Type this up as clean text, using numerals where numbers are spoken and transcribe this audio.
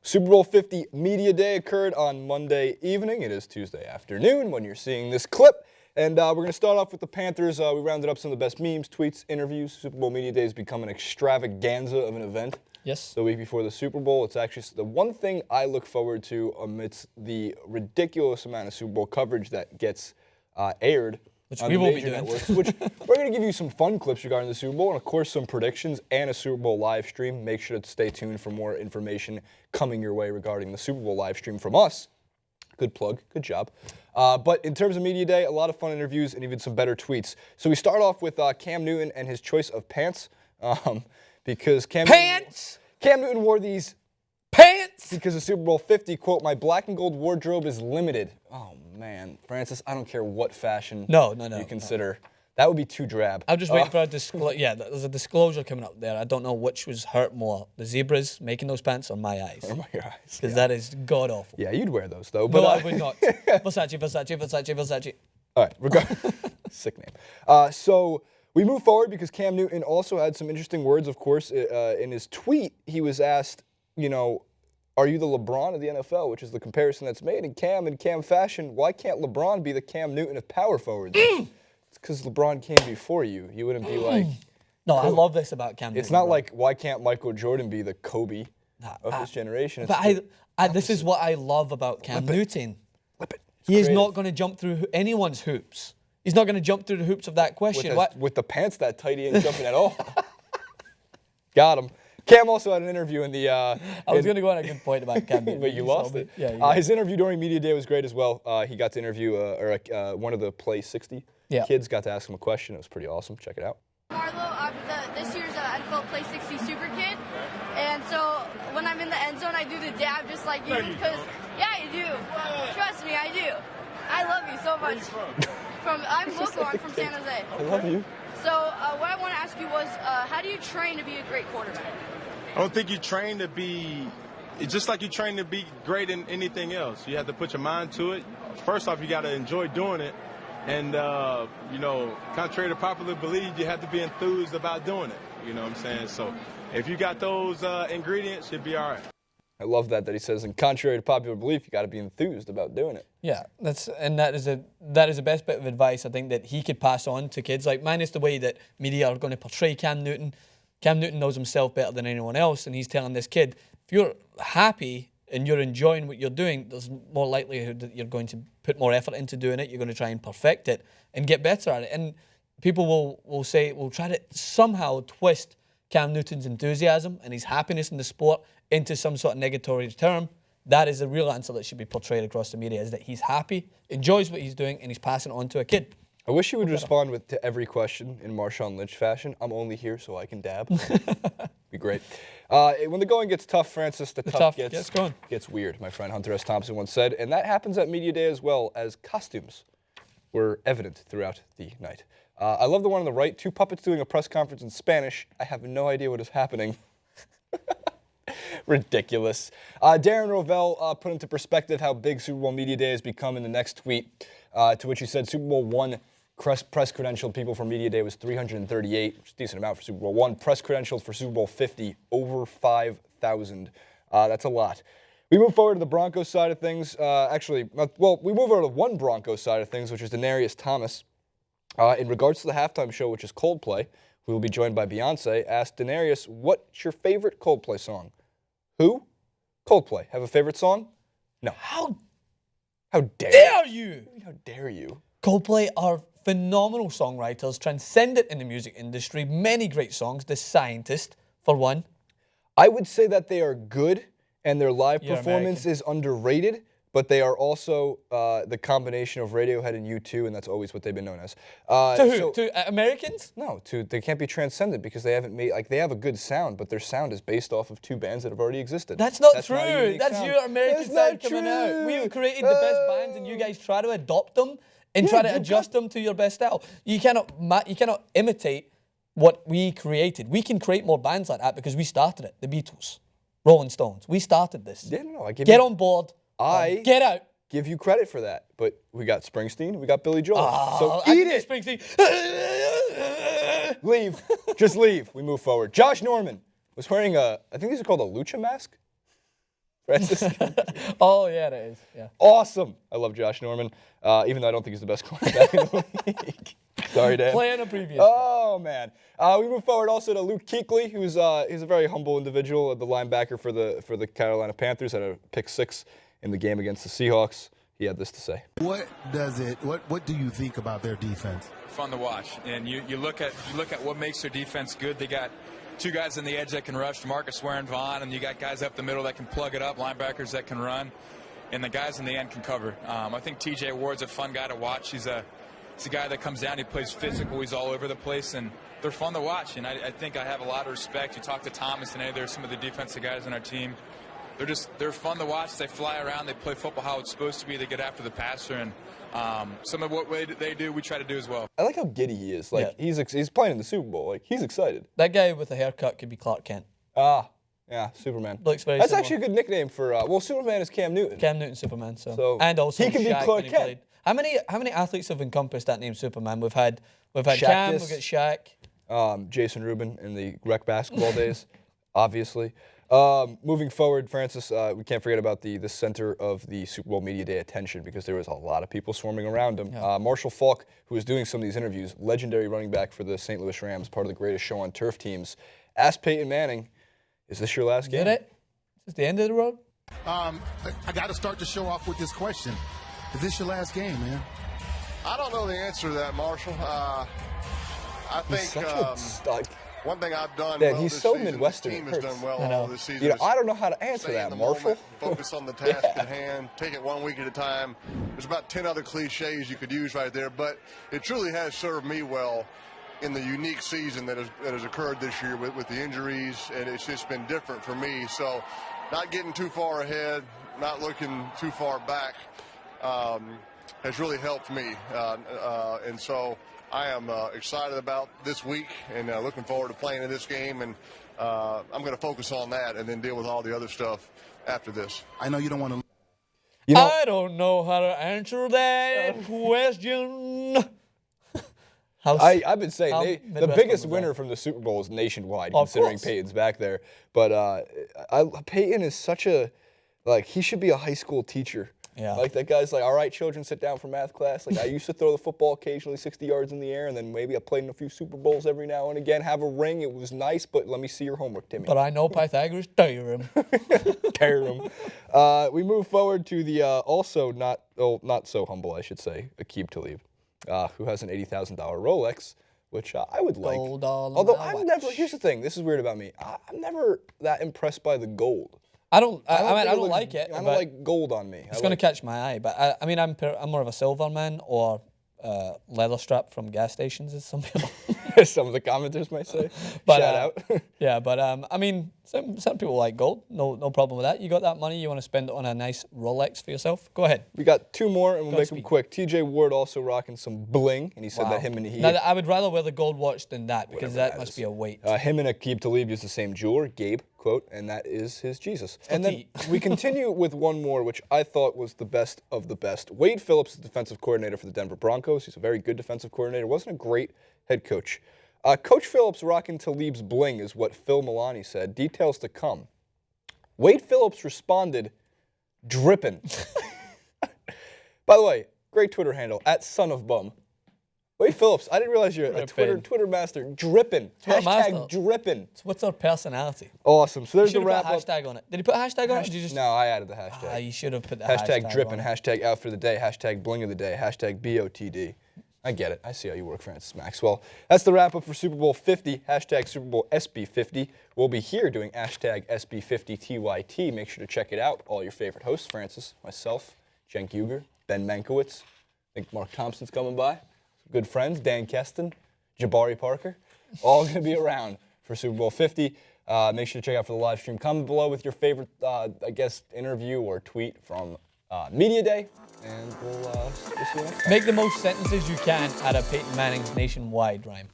Super Bowl 50 Media Day occurred on Monday evening. It is Tuesday afternoon when you're seeing this clip. And we're going to start off with the Panthers. We rounded up some of the best memes, tweets, interviews. Super Bowl Media Day has become an extravaganza of an event. Yes. The week before the Super Bowl. It's actually the one thing I look forward to amidst the ridiculous amount of Super Bowl coverage that gets aired. Which on we the will be major doing. networks, which we're going to give you some fun clips regarding the Super Bowl and, of course, some predictions and a Super Bowl live stream. Make sure to stay tuned for more information coming your way regarding the Super Bowl live stream from us. Good plug. Good job. But in terms of Media Day, a lot of fun interviews and even some better tweets. So we start off with Cam Newton and his choice of pants because Cam Newton wore these pants because of Super Bowl 50. Quote, "My black and gold wardrobe is limited." Oh, man. Francis, I don't care what fashion you consider. That would be too drab. I'm just waiting for a disclosure. Yeah, there's a disclosure coming up there. I don't know which was hurt more, the zebras making those pants or my eyes. Or your eyes. Because that is god-awful. Yeah, you'd wear those, though. But, no, I would not. Versace. All right, sick name. So we move forward because Cam Newton also had some interesting words, of course. In his tweet, he was asked, you know, are you the LeBron of the NFL, which is the comparison that's made. And in Cam fashion, why can't LeBron be the Cam Newton of power forwards? It's because LeBron came before you. You wouldn't be like... No, I love this about Cam Newton. It's not like, why can't Michael Jordan be the Kobe of this generation? But this is what I love about Cam Newton. He is not going to jump through anyone's hoops. He's not going to jump through the hoops of that question. With the pants that tight, he ain't jumping at all. Got him. Cam also had an interview in the... I was going to go on a good point about Cam Newton. But you lost it. Yeah, his interview during Media Day was great as well. He got to interview one of the Play 60 kids, got to ask him a question. It was pretty awesome. Check it out. Marlo, I'm this year's NFL Play 60 Super Kid. And so when I'm in the end zone, I do the dab just like you. Because, yeah, I do. Trust me, I do. I love you so much. I'm local. I'm from San Jose. I love you. So what I want to ask you was, how do you train to be a great quarterback? I don't think you train to be, it's just like you train to be great in anything else. You have to put your mind to it. First off, you got to enjoy doing it. And, you know, contrary to popular belief, you have to be enthused about doing it. You know what I'm saying? So if you got those ingredients, you'll be all right. I love that he says, and contrary to popular belief, you got to be enthused about doing it. Yeah, that is the best bit of advice I think that he could pass on to kids. Like, minus the way that media are going to portray Cam Newton. Cam Newton knows himself better than anyone else, and he's telling this kid, if you're happy and you're enjoying what you're doing, there's more likelihood that you're going to put more effort into doing it. You're going to try and perfect it and get better at it. And people will try to somehow twist Cam Newton's enthusiasm and his happiness in the sport into some sort of negatory term. That is the real answer that should be portrayed across the media, is that he's happy, enjoys what he's doing, and he's passing it on to a kid. I wish you would respond to every question in Marshawn Lynch fashion. I'm only here so I can dab. Be great. When the going gets tough, Francis, the tough gets weird, my friend Hunter S. Thompson once said. And that happens at Media Day as well, as costumes were evident throughout the night. I love the one on the right, two puppets doing a press conference in Spanish. I have no idea what is happening. Ridiculous. Darren Rovell put into perspective how big Super Bowl Media Day has become in the next tweet, to which he said Super Bowl I press credentialed people for Media Day was 338, which is a decent amount for Super Bowl I. Press credentialed for Super Bowl 50, over 5,000. That's a lot. We move forward to the Broncos side of things. We move over to one Broncos side of things, which is Denarius Thomas. In regards to the halftime show, which is Coldplay, we will be joined by Beyonce, asked Denarius, what's your favorite Coldplay song? Who? Coldplay. Have a favorite song? No. How dare you? How dare you? Coldplay are phenomenal songwriters, transcendent in the music industry, many great songs. The Scientist, for one. I would say that they are good, and their live performance is underrated, but they are also the combination of Radiohead and U2, and that's always what they've been known as. To who? To Americans? No, they can't be transcendent because they haven't made, they have a good sound, but their sound is based off of two bands that have already existed. That's not true. That's your American side coming out. We have created the best bands, and you guys try to adopt them and try to adjust them to your best style. You cannot imitate what we created. We can create more bands like that because we started it. The Beatles, Rolling Stones. We started this. Yeah, no, Get on board. Get out. Give you credit for that, but we got Springsteen, we got Billy Joel. So eat it. Springsteen. Leave. Just leave. We move forward. Josh Norman was wearing I think these are called a lucha mask. Francis. Oh, yeah, it is. Yeah. Awesome. I love Josh Norman, even though I don't think he's the best cornerback in the league. Sorry, Dan. Playing a previous. Oh, man. We move forward also to Luke Kuechly, who's he's a very humble individual, the linebacker for the Carolina Panthers, had a pick 6 in the game against the Seahawks. He had this to say. What do you think about their defense? Fun to watch, and you look at what makes their defense good. They got 2 guys on the edge that can rush, Marcus Ware and Vaughn, and you got guys up the middle that can plug it up, linebackers that can run, and the guys in the end can cover. I think T.J. Ward's a fun guy to watch. He's a guy that comes down, he plays physical, he's all over the place, and they're fun to watch. And I think I have a lot of respect. You talk to Thomas and there's some of the defensive guys on our team. They're fun to watch. They fly around. They play football how it's supposed to be. They get after the passer, and some of what they do, we try to do as well. I like how giddy he is. Like he's playing in the Super Bowl. Like he's excited. That guy with the haircut could be Clark Kent. Yeah, Superman. Looks very That's similar. actually a good nickname for. Superman is Cam Newton. Cam Newton, Superman. So and also he can be Shaq Clark when he Kent. played. How many athletes have encompassed that name Superman? We've had Shaq Cam, we've got Shaq. Jason Rubin in the rec basketball days, obviously. Moving forward, Francis, we can't forget about the center of the Super Bowl Media Day attention because there was a lot of people swarming around him. Yeah. Marshall Faulk, who was doing some of these interviews, legendary running back for the St. Louis Rams, part of the greatest show on turf teams, asked Peyton Manning, "Is this your last game?" Get it? Is this the end of the road? I got to start the show off with this question. Is this your last game, man? I don't know the answer to that, Marshall. I He's think such a stud. one thing I've done Dad, well he's this so season, Midwestern, this team it has hurts. done well I know. all this season. You know, is I don't know how to answer stay in that, the Marshall. moment, focus on the task at hand, take it one week at a time. There's about 10 other cliches you could use right there, but it truly has served me well in the unique season that has occurred this year with the injuries, and it's just been different for me. So not getting too far ahead, not looking too far back has really helped me. And so I am excited about this week and looking forward to playing in this game. And I'm going to focus on that and then deal with all the other stuff after this. I know you don't want to. You know, I don't know how to answer that question. I've been saying the Midwest biggest was winner that? from the Super Bowl is nationwide, Of considering course. Peyton's back there. But Peyton is such a, he should be a high school teacher. Yeah. Like that guy's like, all right, children, sit down for math class. Like I used to throw the football occasionally 60 yards in the air, and then maybe I played in a few Super Bowls every now and again. Have a ring. It was nice, but let me see your homework, Timmy. But I know Pythagoras' theorem. Theorem. We move forward to the also not so humble, I should say, Aqib Talib, who has an $80,000 Rolex, which I would like. Gold all in Although my I'm watch. never. Here's the thing. This is weird about me. I'm never that impressed by the gold. I don't think like it. I don't but like gold on me. It's going to catch my eye. But I'm more of a silver man or leather strap from gas stations, as some people. Some of the commenters might say. But, Shout out. Yeah, but some people like gold. No problem with that. You got that money, you want to spend it on a nice Rolex for yourself? Go ahead. We got 2 more, and we'll make them Godspeed. quick. T.J. Ward also rocking some bling, and he said that him and he. Now, I would rather wear the gold watch than that because Whatever that that must is. be a weight. Him and Aqib Talib use the same jeweler, Gabe, quote, and that is his Jesus. And then Petite. we continue with one more, which I thought was the best of the best. Wade Phillips is the defensive coordinator for the Denver Broncos. He's a very good defensive coordinator. Wasn't a great head coach. Coach Phillips rocking Talib's bling is what Phil Milani said. Details to come. Wade Phillips responded, drippin'. By the way, great Twitter handle, @sonofbum. Wade Phillips, I didn't realize you're a Twitter master. Drippin'. Twitter master. Hashtag drippin'. So what's our personality? Awesome. So there's You the should have wrap put up. hashtag on it. Did he put a hashtag on it? Or did you just? No, I added the hashtag. You should have put the hashtag. Hashtag drippin', on it. hashtag out for the day, hashtag bling of the day, hashtag BOTD. I get it. I see how you work, Francis Maxwell. That's the wrap up for Super Bowl 50, hashtag Super Bowl SB50. We'll be here doing hashtag SB50TYT. Make sure to check it out. All your favorite hosts, Francis, myself, Cenk Uygur, Ben Mankiewicz. I think Mark Thompson's coming by. Good friends, Dan Keston, Jabari Parker. All going to be around for Super Bowl 50. Make sure to check out for the live stream. Comment below with your favorite, interview or tweet from Media Day. And we'll see you next time. Make the most sentences you can out of Peyton Manning's nationwide rhyme.